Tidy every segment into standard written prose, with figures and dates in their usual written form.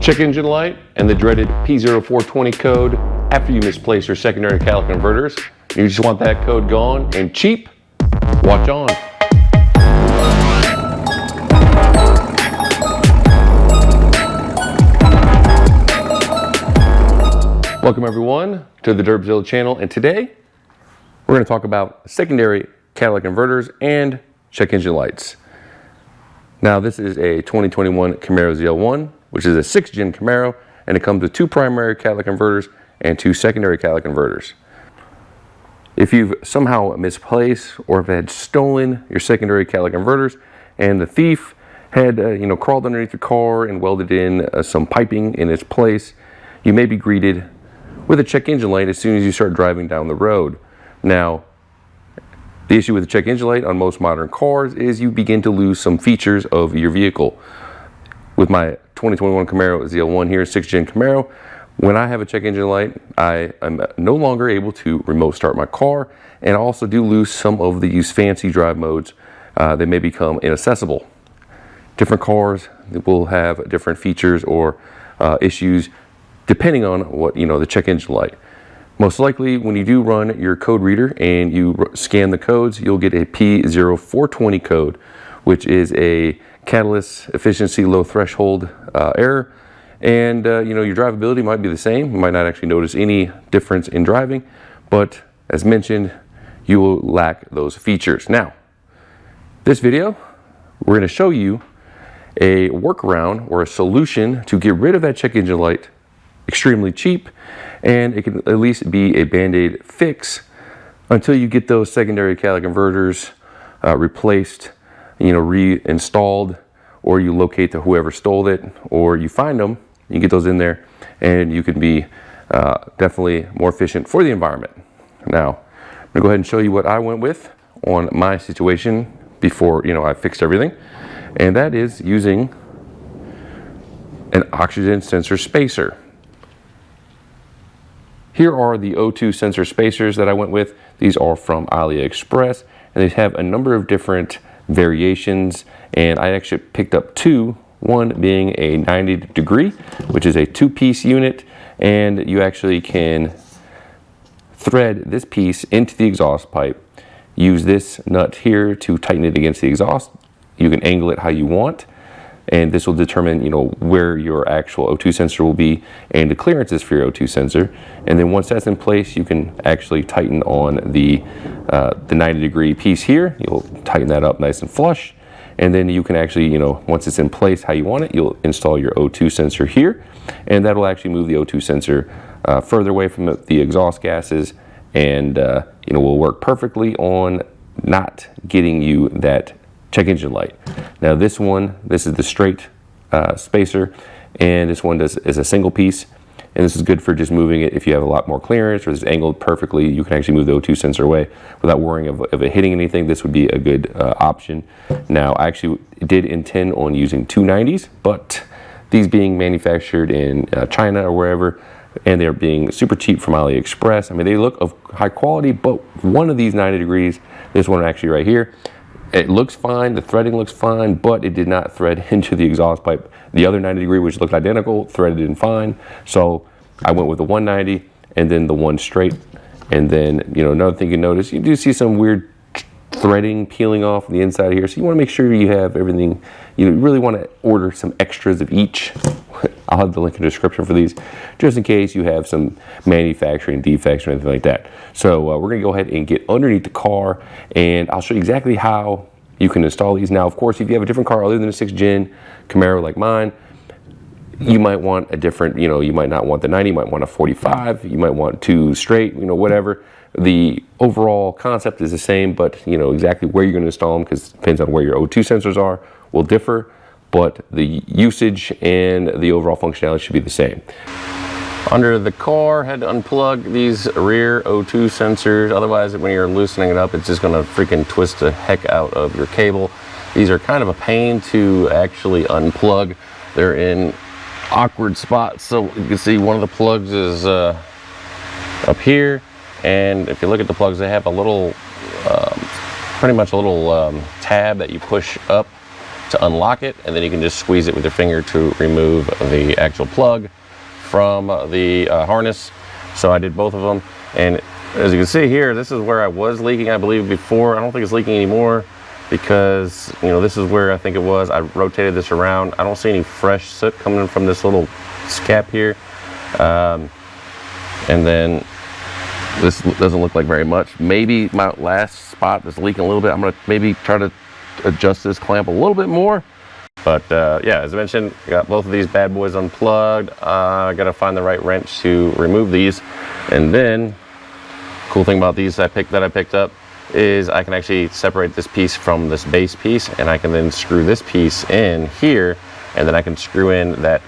Check engine light and the dreaded P0420 code after you misplace your secondary catalytic converters. You just want that code gone and cheap. Watch on. Welcome everyone to the Derbzilla channel, and today we're going to talk about secondary catalytic converters and check engine lights. Now this is a 2021 Camaro ZL1, which is a 6th gen Camaro, and it comes with 2 primary catalytic converters and 2 secondary catalytic converters. If you've somehow misplaced or have had stolen your secondary catalytic converters and the thief had crawled underneath your car and welded in some piping in its place, you may be greeted with a check engine light as soon as you start driving down the road. Now, the issue with the check engine light on most modern cars is you begin to lose some features of your vehicle. With my 2021 Camaro ZL1 here, 6th gen Camaro, when I have a check engine light, I am no longer able to remote start my car, and I also do lose some of these fancy drive modes that may become inaccessible. Different cars will have different features or issues depending on what, the check engine light. Most likely, when you do run your code reader and you scan the codes, you'll get a P0420 code, which is a catalyst efficiency low threshold error. And your drivability might be the same. You might not actually notice any difference in driving, but as mentioned, you will lack those features. Now, this video, we're going to show you a workaround or a solution to get rid of that check engine light extremely cheap, and it can at least be a band-aid fix until you get those secondary catalytic converters replaced, reinstalled, or you locate to whoever stole it, or you find them, you get those in there, and you can be definitely more efficient for the environment. Now, I'm gonna go ahead and show you what I went with on my situation before I fixed everything, and that is using an oxygen sensor spacer. Here are the O2 sensor spacers that I went with. These are from AliExpress, and they have a number of different variations, and I actually picked up 2, one being a 90 degree, which is a 2-piece unit, and you actually can thread this piece into the exhaust pipe, use this nut here to tighten it against the exhaust. You can angle it how you want, and this will determine where your actual O2 sensor will be and the clearances for your O2 sensor. And then once that's in place, you can actually tighten on the 90 degree piece here. You'll tighten that up nice and flush, and then you can actually once it's in place how you want it, you'll install your O2 sensor here, and that'll actually move the O2 sensor further away from the exhaust gases, and will work perfectly on not getting you that check engine light. Now this is the straight spacer, and this one is a single piece, and this is good for just moving it if you have a lot more clearance or it's angled perfectly. You can actually move the O2 sensor away without worrying of it hitting anything. This would be a good option. Now I actually did intend on using 290s, but these being manufactured in China or wherever, and they're being super cheap from AliExpress, I mean they look of high quality, but one of these 90 degrees, this one actually right here, it looks fine, the threading looks fine, but it did not thread into the exhaust pipe. The other 90 degree, which looked identical, threaded in fine. So I went with the 190 and then the one straight. And then, another thing you notice, you do see some weird threading peeling off the inside here. So you want to make sure you have everything. You really want to order some extras of each. I'll have the link in the description for these, just in case you have some manufacturing defects or anything like that. So we're going to go ahead and get underneath the car, and I'll show you exactly how you can install these. Now, of course, if you have a different car other than a 6th gen Camaro like mine, you might want a different, you might not want the 90, you might want a 45, you might want 2 straight, whatever. The overall concept is the same, but exactly where you're going to install them, because it depends on where your O2 sensors are, will differ. But the usage and the overall functionality should be the same. Under the car, had to unplug these rear O2 sensors. Otherwise, when you're loosening it up, it's just gonna freaking twist the heck out of your cable. These are kind of a pain to actually unplug. They're in awkward spots. So you can see one of the plugs is up here. And if you look at the plugs, they have a little, pretty much a little tab that you push up to unlock it, and then you can just squeeze it with your finger to remove the actual plug from the harness. So I did both of them, and as you can see here, this is where I was leaking, I believe, before. I don't think it's leaking anymore, because this is where I think it was. I rotated this around. I don't see any fresh soot coming from this little scap here, and then this doesn't look like very much. Maybe my last spot is leaking a little bit. I'm gonna maybe try to adjust this clamp a little bit more. But yeah, as I mentioned, I got both of these bad boys unplugged. I gotta find the right wrench to remove these. And then, cool thing about these that I picked up is I can actually separate this piece from this base piece, and I can then screw this piece in here, and then I can screw in that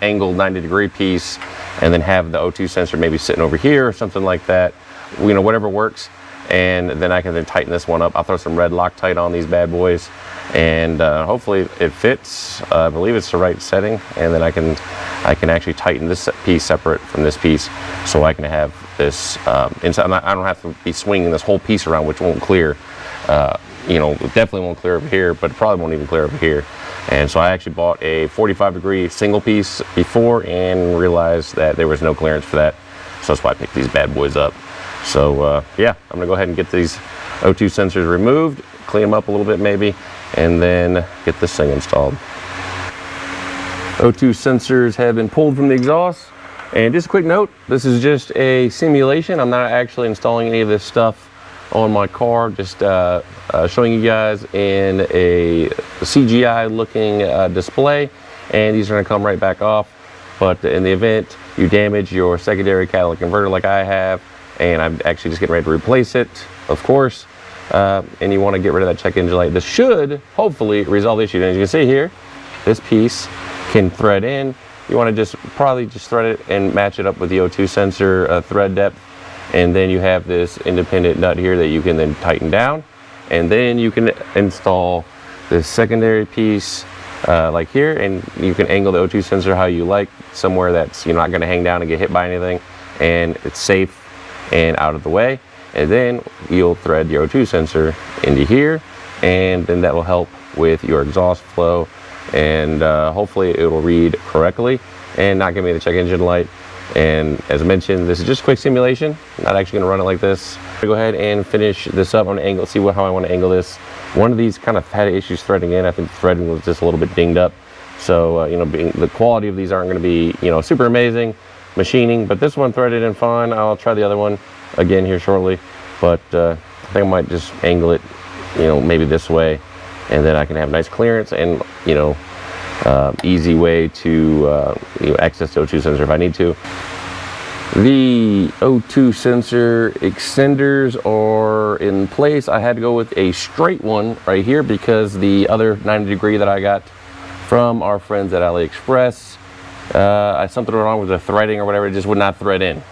angled 90-degree piece, and then have the O2 sensor maybe sitting over here or something like that, whatever works. And then I can then tighten this one up. I'll throw some red Loctite on these bad boys, and hopefully it fits. I believe it's the right setting, and then I can actually tighten this piece separate from this piece, so I can have this inside. I don't have to be swinging this whole piece around, which won't clear. It definitely won't clear over here, but it probably won't even clear over here. And so I actually bought a 45-degree single piece before and realized that there was no clearance for that. So that's why I picked these bad boys up. So yeah, I'm gonna go ahead and get these O2 sensors removed, clean them up a little bit maybe, and then get this thing installed. O2 sensors have been pulled from the exhaust. And just a quick note, this is just a simulation. I'm not actually installing any of this stuff on my car, just showing you guys in a CGI looking display, and these are going to come right back off. But in the event you damage your secondary catalytic converter like I have, and I'm actually just getting ready to replace it, of course, and you want to get rid of that check engine light, this should hopefully resolve the issue. And as you can see here, this piece can thread in. You want to probably just thread it and match it up with the O2 sensor thread depth. And then you have this independent nut here that you can then tighten down, and then you can install this secondary piece like here, and you can angle the O2 sensor how you like, somewhere that's not going to hang down and get hit by anything, and it's safe and out of the way. And then you'll thread your O2 sensor into here, and then that will help with your exhaust flow, and hopefully it will read correctly and not give me the check engine light. And as I mentioned, this is just a quick simulation. I'm not actually going to run it like this. I'm going to go ahead and finish this up. I'm going to see how I want to angle this. One of these kind of had issues threading in. I think the threading was just a little bit dinged up. So, the quality of these aren't going to be, super amazing machining, but this one threaded in fine. I'll try the other one again here shortly, but I think I might just angle it, maybe this way, and then I can have nice clearance and, easy way to access the O2 sensor if I need to. The O2 sensor extenders are in place. I had to go with a straight one right here because the other 90-degree that I got from our friends at AliExpress, something wrong with the threading or whatever, it just would not thread in.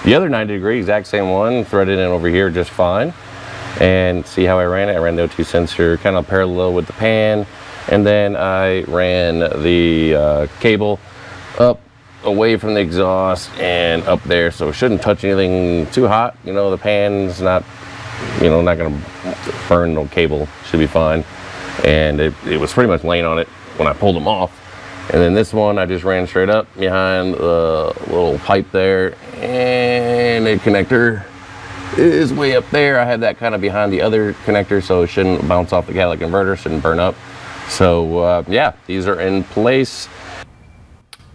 The other 90-degree, exact same one, threaded in over here just fine. And see how I ran it? I ran the O2 sensor kind of parallel with the pan, and then I ran the cable up away from the exhaust and up there, so it shouldn't touch anything too hot. The pan's not gonna burn no cable, should be fine. And it was pretty much laying on it when I pulled them off. And then this one I just ran straight up behind the little pipe there, and the connector is way up there. I had that kind of behind the other connector, so it shouldn't bounce off the catalytic converter, shouldn't burn up. So yeah, these are in place.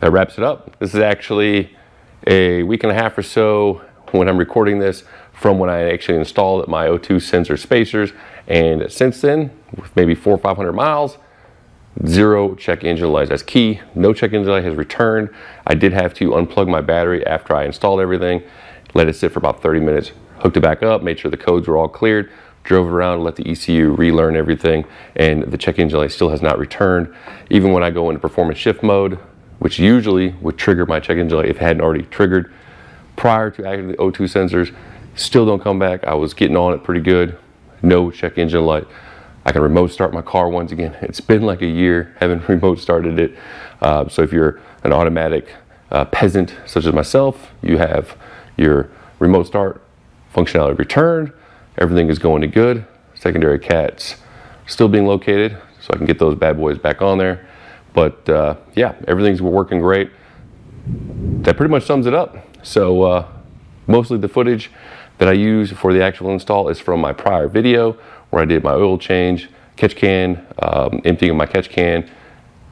That wraps it up. This is actually a week and a half or so when I'm recording this from when I actually installed my O2 sensor spacers, and since then, with maybe 400 or 500 miles, zero check engine lights. That's key. No check engine light has returned. I did have to unplug my battery after I installed everything, let it sit for about 30 minutes, hooked it back up, made sure the codes were all cleared, drove it around, let the ECU relearn everything, and the check engine light still has not returned. Even when I go into performance shift mode, which usually would trigger my check engine light if it hadn't already triggered prior to activating the O2 sensors, still don't come back. I was getting on it pretty good. No check engine light. I can remote start my car once again. It's been like a year, haven't remote started it. So if you're an automatic peasant such as myself, you have your remote start functionality returned. Everything is going to good. Secondary cats still being located. So so I can get those bad boys back on there. But yeah, everything's working great. That pretty much sums it up. So mostly the footage that I use for the actual install is from my prior video where I did my oil change, catch can, emptying of my catch can,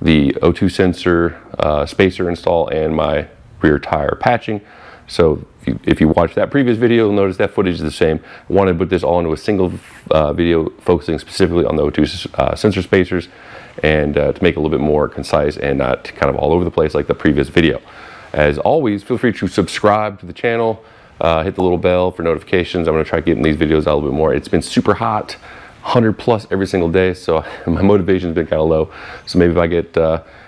the O2 sensor spacer install, and my rear tire patching. So if you watch that previous video, you'll notice that footage is the same. I wanted to put this all into a single video focusing specifically on the O2 sensor spacers, and to make it a little bit more concise and not kind of all over the place like the previous video. As always, feel free to subscribe to the channel, hit the little bell for notifications. I'm going to try getting these videos out a little bit more. It's been super hot, 100 plus every single day, so my motivation's been kind of low. So maybe if I get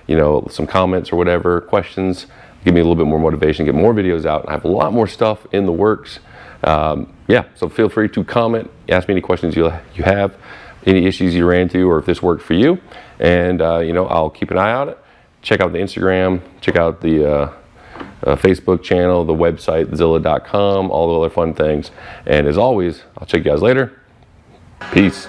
you know, some comments or whatever, questions, give me a little bit more motivation, get more videos out. I have a lot more stuff in the works. Yeah, so feel free to comment, ask me any questions you have, any issues you ran into, or if this worked for you. And you know, I'll keep an eye on it. Check out the Instagram, check out the Facebook channel, the website, Zilla.com, all the other fun things. And as always, I'll check you guys later. Peace.